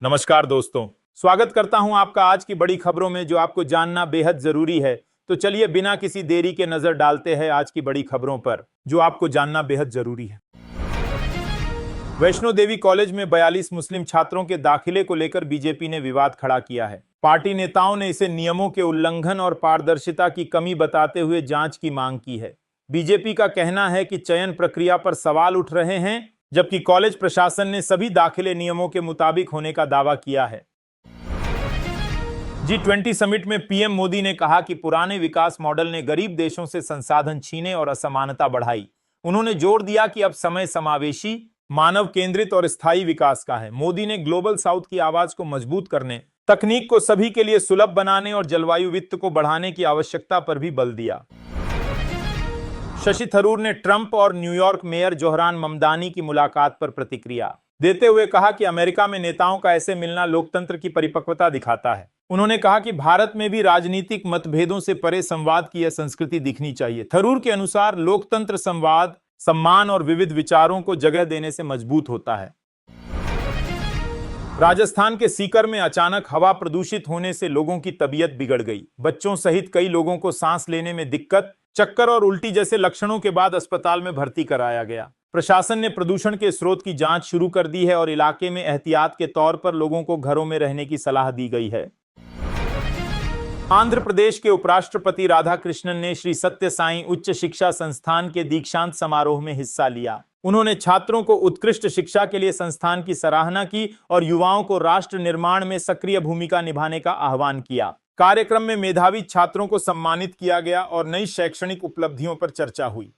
नमस्कार दोस्तों, स्वागत करता हूं आपका आज की बड़ी खबरों में जो आपको जानना बेहद जरूरी है। तो चलिए बिना किसी देरी के नजर डालते हैं आज की बड़ी खबरों पर जो आपको जानना बेहद जरूरी है। वैष्णो देवी कॉलेज में 42 मुस्लिम छात्रों के दाखिले को लेकर बीजेपी ने विवाद खड़ा किया है। पार्टी नेताओं ने इसे नियमों के उल्लंघन और पारदर्शिता की कमी बताते हुए जांच की मांग की है। बीजेपी का कहना है कि चयन प्रक्रिया पर सवाल उठ रहे हैं, जबकि कॉलेज प्रशासन ने सभी दाखिले नियमों के मुताबिक होने का दावा किया है। G20 समिट में पीएम मोदी ने कहा कि पुराने विकास मॉडल ने गरीब देशों से संसाधन छीने और असमानता बढ़ाई। उन्होंने जोर दिया कि अब समय समावेशी, मानव केंद्रित और स्थायी विकास का है। मोदी ने ग्लोबल साउथ की आवाज को मजबूत करने, तकनीक को सभी के लिए सुलभ बनाने और जलवायु वित्त को बढ़ाने की आवश्यकता पर भी बल दिया। शशि थरूर ने ट्रंप और न्यूयॉर्क मेयर जोहरान ममदानी की मुलाकात पर प्रतिक्रिया देते हुए कहा कि अमेरिका में नेताओं का ऐसे मिलना लोकतंत्र की परिपक्वता दिखाता है। उन्होंने कहा कि भारत में भी राजनीतिक मतभेदों से परे संवाद की यह संस्कृति दिखनी चाहिए। थरूर के अनुसार लोकतंत्र संवाद, सम्मान और विविध विचारों को जगह देने से मजबूत होता है। राजस्थान के सीकर में अचानक हवा प्रदूषित होने से लोगों की तबीयत बिगड़ गई। बच्चों सहित कई लोगों को सांस लेने में दिक्कत, चक्कर और उल्टी जैसे लक्षणों के बाद अस्पताल में भर्ती कराया गया। प्रशासन ने प्रदूषण के स्रोत की जांच शुरू कर दी है और इलाके में एहतियात के तौर पर लोगों को घरों में रहने की सलाह दी गई है। आंध्र प्रदेश के उपराष्ट्रपति राधाकृष्णन ने श्री सत्य साई उच्च शिक्षा संस्थान के दीक्षांत समारोह में हिस्सा लिया। उन्होंने छात्रों को उत्कृष्ट शिक्षा के लिए संस्थान की सराहना की और युवाओं को राष्ट्र निर्माण में सक्रिय भूमिका निभाने का आह्वान किया। कार्यक्रम में मेधावी छात्रों को सम्मानित किया गया और नई शैक्षणिक उपलब्धियों पर चर्चा हुई।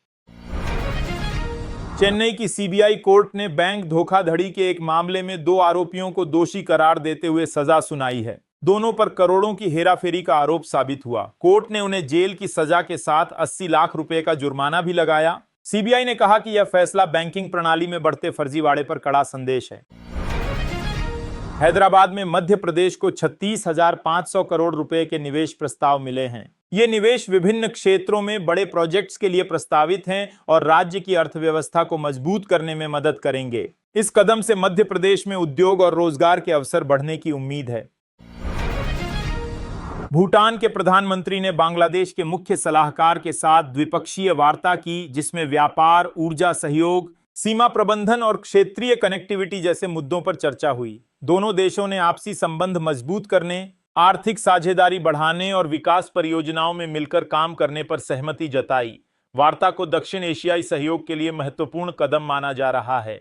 चेन्नई की सीबीआई कोर्ट ने बैंक धोखाधड़ी के एक मामले में 2 आरोपियों को दोषी करार देते हुए सजा सुनाई है। दोनों पर करोड़ों की हेराफेरी का आरोप साबित हुआ। कोर्ट ने उन्हें जेल की सजा के साथ 80 लाख रुपए का जुर्माना भी लगाया। सीबीआई ने कहा कि यह फैसला बैंकिंग प्रणाली में बढ़ते फर्जीवाड़े पर कड़ा संदेश है। हैदराबाद में मध्य प्रदेश को 36,500 करोड़ रुपए के निवेश प्रस्ताव मिले हैं। ये निवेश विभिन्न क्षेत्रों में बड़े प्रोजेक्ट्स के लिए प्रस्तावित हैं और राज्य की अर्थव्यवस्था को मजबूत करने में मदद करेंगे। इस कदम से मध्य प्रदेश में उद्योग और रोजगार के अवसर बढ़ने की उम्मीद है। भूटान के प्रधानमंत्री ने बांग्लादेश के मुख्य सलाहकार के साथ द्विपक्षीय वार्ता की, जिसमें व्यापार, ऊर्जा सहयोग, सीमा प्रबंधन और क्षेत्रीय कनेक्टिविटी जैसे मुद्दों पर चर्चा हुई। दोनों देशों ने आपसी संबंध मजबूत करने, आर्थिक साझेदारी बढ़ाने और विकास परियोजनाओं में मिलकर काम करने पर सहमति जताई। वार्ता को दक्षिण एशियाई सहयोग के लिए महत्वपूर्ण कदम माना जा रहा है।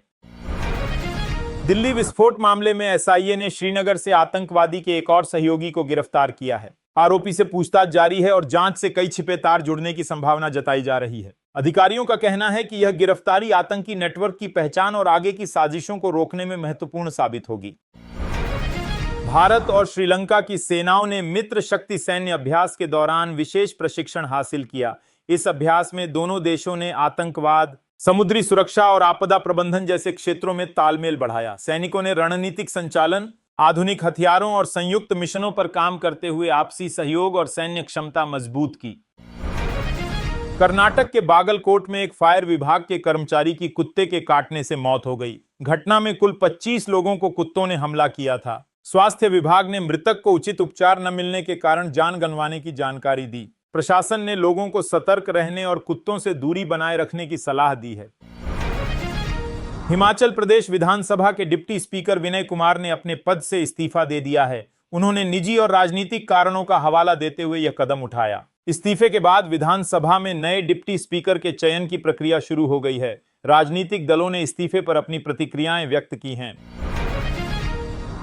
दिल्ली विस्फोट मामले में एसआईए ने श्रीनगर से आतंकवादी के एक और सहयोगी को गिरफ्तार किया है। आरोपी से पूछताछ जारी है और जांच से कई छिपे तार जुड़ने की संभावना जताई जा रही है। अधिकारियों का कहना है कि यह गिरफ्तारी आतंकी नेटवर्क की पहचान और आगे की साजिशों को रोकने में महत्वपूर्ण साबित होगी। भारत और श्रीलंका की सेनाओं ने मित्र शक्ति सैन्य अभ्यास के दौरान विशेष प्रशिक्षण हासिल किया। इस अभ्यास में दोनों देशों ने आतंकवाद, समुद्री सुरक्षा और आपदा प्रबंधन जैसे क्षेत्रों में तालमेल बढ़ाया। सैनिकों ने रणनीतिक संचालन, आधुनिक हथियारों और संयुक्त मिशनों पर काम करते हुए आपसी सहयोग और सैन्य क्षमता मजबूत की। कर्नाटक के बागलकोट में एक फायर विभाग के कर्मचारी की कुत्ते के काटने से मौत हो गई। घटना में कुल 25 लोगों को कुत्तों ने हमला किया था। स्वास्थ्य विभाग ने मृतक को उचित उपचार न मिलने के कारण जान गंवाने की जानकारी दी। प्रशासन ने लोगों को सतर्क रहने और कुत्तों से दूरी बनाए रखने की सलाह दी है। हिमाचल प्रदेश विधानसभा के डिप्टी स्पीकर विनय कुमार ने अपने पद से इस्तीफा दे दिया है। उन्होंने निजी और राजनीतिक कारणों का हवाला देते हुए यह कदम उठाया। इस्तीफे के बाद विधानसभा में नए डिप्टी स्पीकर के चयन की प्रक्रिया शुरू हो गई है। राजनीतिक दलों ने इस्तीफे पर अपनी प्रतिक्रियाएं व्यक्त की हैं।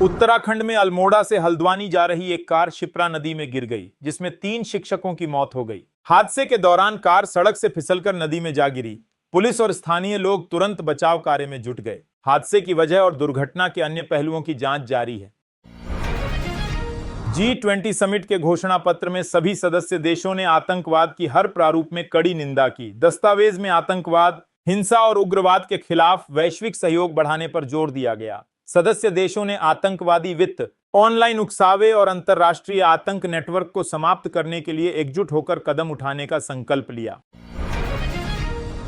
उत्तराखंड में अल्मोड़ा से हल्द्वानी जा रही एक कार शिप्रा नदी में गिर गई, जिसमें 3 शिक्षकों की मौत हो गई। हादसे के दौरान कार सड़क से फिसलकर नदी में जा गिरी। पुलिस और स्थानीय लोग तुरंत बचाव कार्य में जुट गए। हादसे की वजह और दुर्घटना के अन्य पहलुओं की जांच जारी है। G20 समिट के घोषणा पत्र में सभी सदस्य देशों ने आतंकवाद की हर प्रारूप में कड़ी निंदा की। दस्तावेज में आतंकवाद, हिंसा और उग्रवाद के खिलाफ वैश्विक सहयोग बढ़ाने पर जोर दिया गया। सदस्य देशों ने आतंकवादी वित्त, ऑनलाइन उकसावे और अंतर्राष्ट्रीय आतंक नेटवर्क को समाप्त करने के लिए एकजुट होकर कदम उठाने का संकल्प लिया।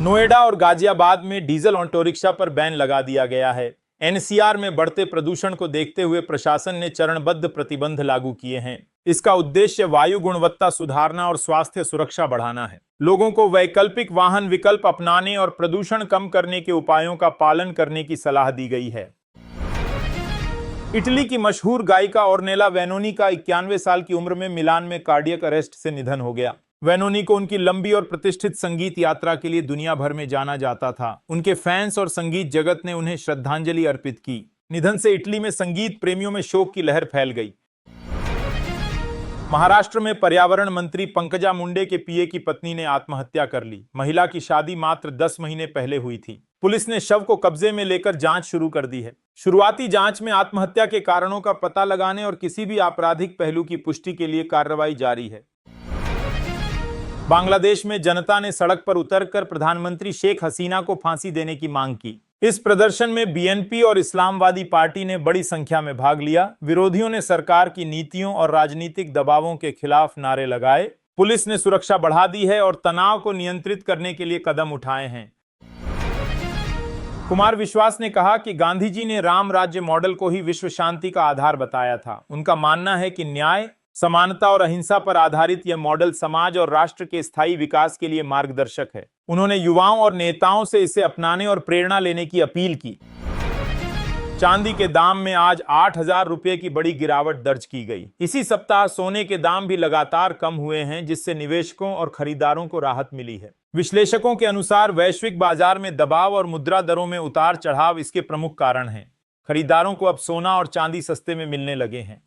नोएडा और गाजियाबाद में डीजल ऑटो रिक्शा पर बैन लगा दिया गया है। एनसीआर में बढ़ते प्रदूषण को देखते हुए प्रशासन ने चरणबद्ध प्रतिबंध लागू किए हैं। इसका उद्देश्य वायु गुणवत्ता सुधारना और स्वास्थ्य सुरक्षा बढ़ाना है। लोगों को वैकल्पिक वाहन विकल्प अपनाने और प्रदूषण कम करने के उपायों का पालन करने की सलाह दी गई है। इटली की मशहूर गायिका ऑर्नेला वेनोनी का 91 साल की उम्र में मिलान में कार्डियक अरेस्ट से निधन हो गया। वेनोनी को उनकी लंबी और प्रतिष्ठित संगीत यात्रा के लिए दुनिया भर में जाना जाता था। उनके फैंस और संगीत जगत ने उन्हें श्रद्धांजलि अर्पित की। निधन से इटली में संगीत प्रेमियों में शोक की लहर फैल गई। महाराष्ट्र में पर्यावरण मंत्री पंकजा मुंडे के पीए की पत्नी ने आत्महत्या कर ली। महिला की शादी मात्र 10 महीने पहले हुई थी। पुलिस ने शव को कब्जे में लेकर जांच शुरू कर दी है। शुरुआती जांच में आत्महत्या के कारणों का पता लगाने और किसी भी आपराधिक पहलू की पुष्टि के लिए कार्रवाई जारी है। बांग्लादेश में जनता ने सड़क पर उतरकर प्रधानमंत्री शेख हसीना को फांसी देने की मांग की। इस प्रदर्शन में बीएनपी और इस्लामवादी पार्टी ने बड़ी संख्या में भाग लिया। विरोधियों ने सरकार की नीतियों और राजनीतिक दबावों के खिलाफ नारे लगाए। पुलिस ने सुरक्षा बढ़ा दी है और तनाव को नियंत्रित करने के लिए कदम उठाए हैं। कुमार विश्वास ने कहा कि गांधी जी ने राम राज्य मॉडल को ही विश्व शांति का आधार बताया था। उनका मानना है कि न्याय, समानता और अहिंसा पर आधारित यह मॉडल समाज और राष्ट्र के स्थायी विकास के लिए मार्गदर्शक है। उन्होंने युवाओं और नेताओं से इसे अपनाने और प्रेरणा लेने की अपील की। चांदी के दाम में आज 8,000 रुपए की बड़ी गिरावट दर्ज की गई। इसी सप्ताह सोने के दाम भी लगातार कम हुए हैं, जिससे निवेशकों और खरीदारों को राहत मिली है। विश्लेषकों के अनुसार वैश्विक बाजार में दबाव और मुद्रा दरों में उतार चढ़ाव इसके प्रमुख कारण हैं। खरीदारों को अब सोना और चांदी सस्ते में मिलने लगे हैं।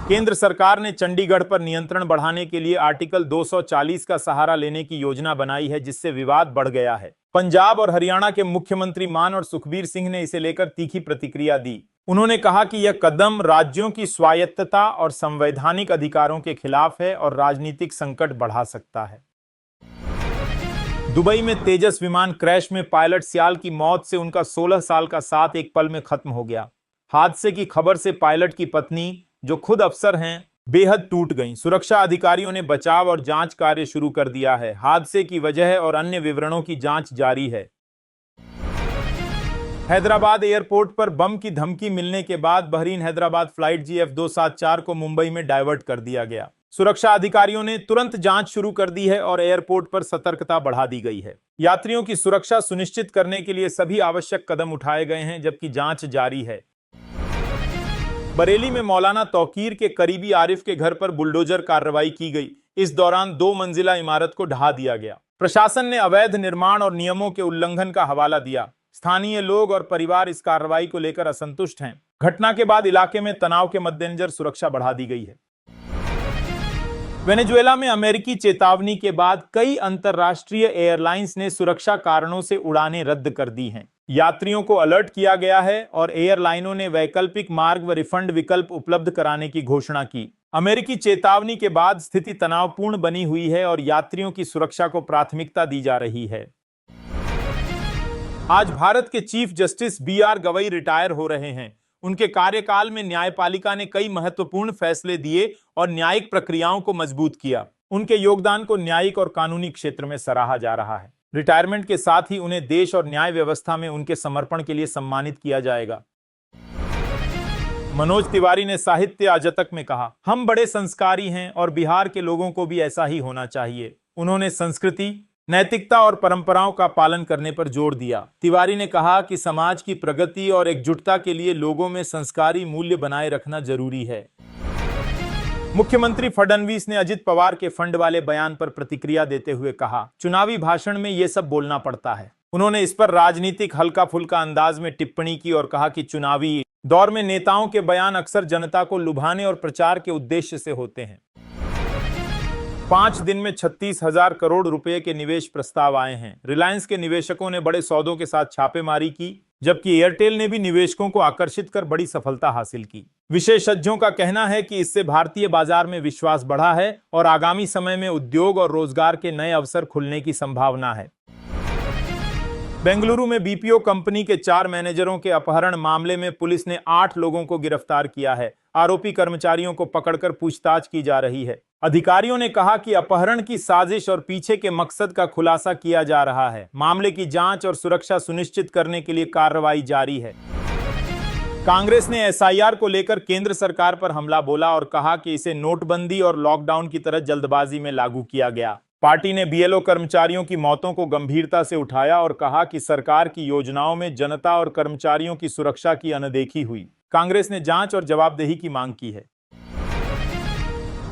केंद्र सरकार ने चंडीगढ़ पर नियंत्रण बढ़ाने के लिए आर्टिकल 240 का सहारा लेने की योजना बनाई है, जिससे विवाद बढ़ गया है। पंजाब और हरियाणा के मुख्यमंत्री मान और सुखबीर सिंह ने इसे लेकर तीखी प्रतिक्रिया दी। उन्होंने कहा कि यह कदम राज्यों की स्वायत्तता और संवैधानिक अधिकारों के खिलाफ है और राजनीतिक संकट बढ़ा सकता है। दुबई में तेजस विमान क्रैश में पायलट सियाल की मौत से उनका 16 साल का साथ एक पल में खत्म हो गया। हादसे की खबर से पायलट की पत्नी, जो खुद अफसर हैं, बेहद टूट गईं। सुरक्षा अधिकारियों ने बचाव और जांच कार्य शुरू कर दिया है। हादसे की वजह और अन्य विवरणों की जांच जारी है। हैदराबाद एयरपोर्ट पर बम की धमकी मिलने के बाद बहरीन हैदराबाद फ्लाइट GF274 को मुंबई में डायवर्ट कर दिया गया। सुरक्षा अधिकारियों ने तुरंत जांच शुरू कर दी है और एयरपोर्ट पर सतर्कता बढ़ा दी गई है। यात्रियों की सुरक्षा सुनिश्चित करने के लिए सभी आवश्यक कदम उठाए गए हैं, जबकि जांच जारी है। बरेली में मौलाना तौकीर के करीबी आरिफ के घर पर बुलडोजर कार्रवाई की गई। इस दौरान 2 मंजिला इमारत को ढहा दिया गया। प्रशासन ने अवैध निर्माण और नियमों के उल्लंघन का हवाला दिया। स्थानीय लोग और परिवार इस कार्रवाई को लेकर असंतुष्ट हैं। घटना के बाद इलाके में तनाव के मद्देनजर सुरक्षा बढ़ा दी गई है। वेनेजुएला में अमेरिकी चेतावनी के बाद कई अंतरराष्ट्रीय एयरलाइंस ने सुरक्षा कारणों से उड़ानें रद्द कर दी हैं। यात्रियों को अलर्ट किया गया है और एयरलाइनों ने वैकल्पिक मार्ग व रिफंड विकल्प उपलब्ध कराने की घोषणा की। अमेरिकी चेतावनी के बाद स्थिति तनावपूर्ण बनी हुई है और यात्रियों की सुरक्षा को प्राथमिकता दी जा रही है। आज भारत के chief justice BR Gavai retire हो रहे हैं। उनके कार्यकाल में न्यायपालिका ने कई महत्वपूर्ण फैसले दिए और न्यायिक प्रक्रियाओं को मजबूत किया। उनके योगदान को न्यायिक और कानूनी क्षेत्र में सराहा जा रहा है। रिटायरमेंट के साथ ही उन्हें देश और न्याय व्यवस्था में उनके समर्पण के लिए सम्मानित किया जाएगा। मनोज तिवारी ने साहित्य आजतक में कहा, हम बड़े संस्कारी हैं और बिहार के लोगों को भी ऐसा ही होना चाहिए। उन्होंने संस्कृति, नैतिकता और परंपराओं का पालन करने पर जोर दिया। तिवारी ने कहा कि समाज की प्रगति और एकजुटता के लिए लोगों में संस्कारी मूल्य बनाए रखना जरूरी है। मुख्यमंत्री फडणवीस ने अजित पवार के फंड वाले बयान पर प्रतिक्रिया देते हुए कहा, चुनावी भाषण में ये सब बोलना पड़ता है। उन्होंने इस पर राजनीतिक हल्का फुल्का अंदाज में टिप्पणी की और कहा कि चुनावी दौर में नेताओं के बयान अक्सर जनता को लुभाने और प्रचार के उद्देश्य से होते हैं। 5 दिन में 36,000 करोड़ रुपए के निवेश प्रस्ताव आए हैं। रिलायंस के निवेशकों ने बड़े सौदों के साथ छापेमारी की, जबकि एयरटेल ने भी निवेशकों को आकर्षित कर बड़ी सफलता हासिल की। विशेषज्ञों का कहना है कि इससे भारतीय बाजार में विश्वास बढ़ा है और आगामी समय में उद्योग और रोजगार के नए अवसर खुलने की संभावना है। बेंगलुरु में बीपीओ कंपनी के 4 मैनेजरों के अपहरण मामले में पुलिस ने 8 लोगों को गिरफ्तार किया है। आरोपी कर्मचारियों को पकड़कर पूछताछ की जा रही है। अधिकारियों ने कहा कि अपहरण की साजिश और पीछे के मकसद का खुलासा किया जा रहा है। मामले की जांच और सुरक्षा सुनिश्चित करने के लिए कार्रवाई जारी है। कांग्रेस ने एसआईआर को लेकर केंद्र सरकार पर हमला बोला और कहा कि इसे नोटबंदी और लॉकडाउन की तरह जल्दबाजी में लागू किया गया। पार्टी ने बीएलओ कर्मचारियों की मौतों को गंभीरता से उठाया और कहा कि सरकार की योजनाओं में जनता और कर्मचारियों की सुरक्षा की अनदेखी हुई। कांग्रेस ने जांच और जवाबदेही की मांग की है।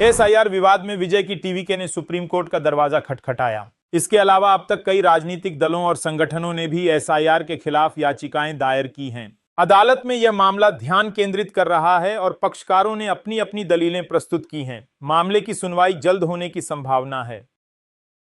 एसआईआर विवाद में विजय की टीवीके ने सुप्रीम कोर्ट का दरवाजा खटखटाया। इसके अलावा अब तक कई राजनीतिक दलों और संगठनों ने भी एसआईआर के खिलाफ याचिकाएं दायर की हैं। अदालत में यह मामला ध्यान केंद्रित कर रहा है और पक्षकारों ने अपनी अपनी दलीलें प्रस्तुत की हैं। मामले की सुनवाई जल्द होने की संभावना है।